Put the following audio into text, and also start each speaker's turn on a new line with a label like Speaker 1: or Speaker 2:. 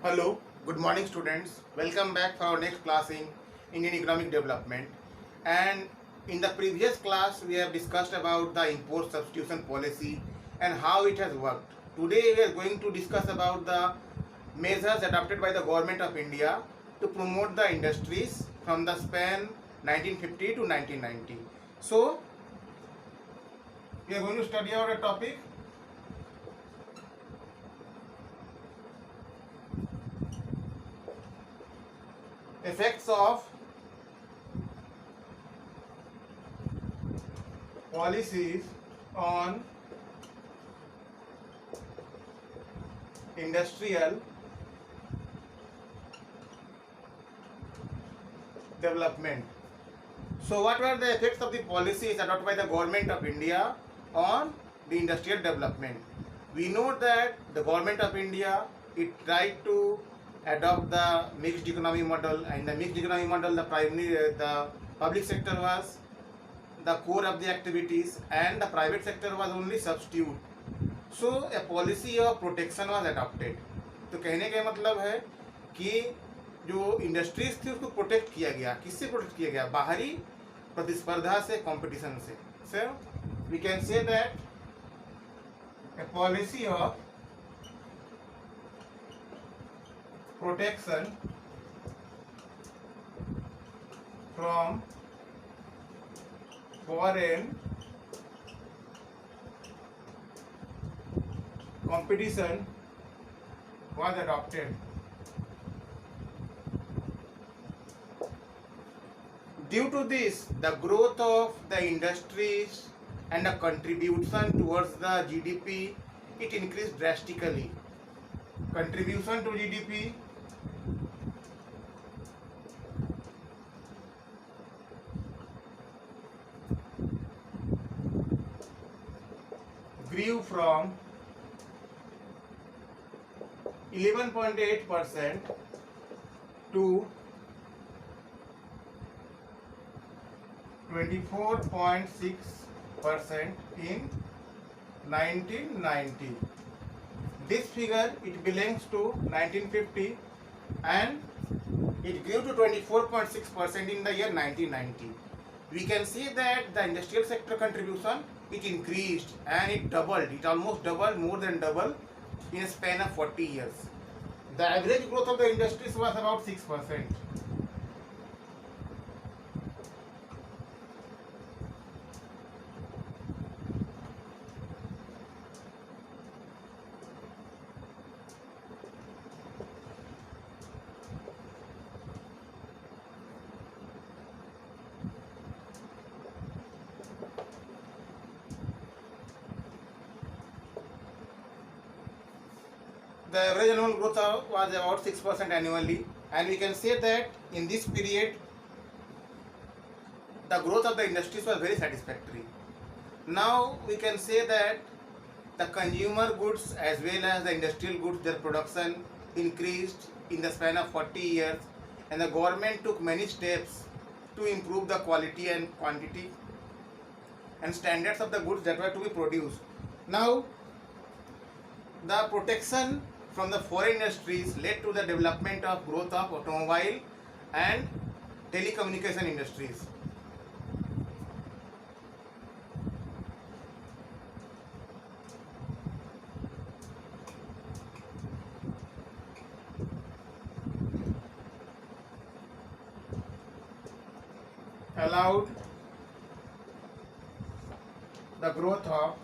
Speaker 1: Hello, good morning students. Welcome back for our next class in Indian economic development. And in the previous class we have discussed about the import substitution policy and how it has worked. Today we are going to discuss about the measures adopted by the government of India to promote the industries from the span 1950 to 1990. So we are going to study our topic effects of policies on industrial development. So what were the effects of the policies adopted by the government of India on the industrial development? We know that the government of India, it tried to adopt the mixed economy model, and the mixed economy model, the public sector was the core of the activities and the private sector was only substitute. So a policy of protection was adopted. तो कहने का मतलब है कि जो industries थी उसको protect किया गया. किससे प्रोटेक्ट किया गया? बाहरी प्रतिस्पर्धा से, कंपटीशन से. So we can say that a policy of protection from foreign competition was adopted. Due to this, the growth of the industries and the contribution towards the GDP, it increased drastically. Contribution to GDP grew from 11.8% to 24.6% in 1990. This figure, it belongs to 1950 and it grew to 24.6% in the year 1990. We can see that the industrial sector contribution, it increased and it doubled. It almost doubled, more than double in a span of 40 years. The average growth of the industries was about 6%. The average annual growth was about 6% annually, and we can say that in this period the growth of the industries was very satisfactory. Now we can say that the consumer goods as well as the industrial goods, their production increased in the span of 40 years, and the government took many steps to improve the quality and quantity and standards of the goods that were to be produced. Now the protection from the foreign industries led to the development of growth of automobile and telecommunication industries. Allowed the growth of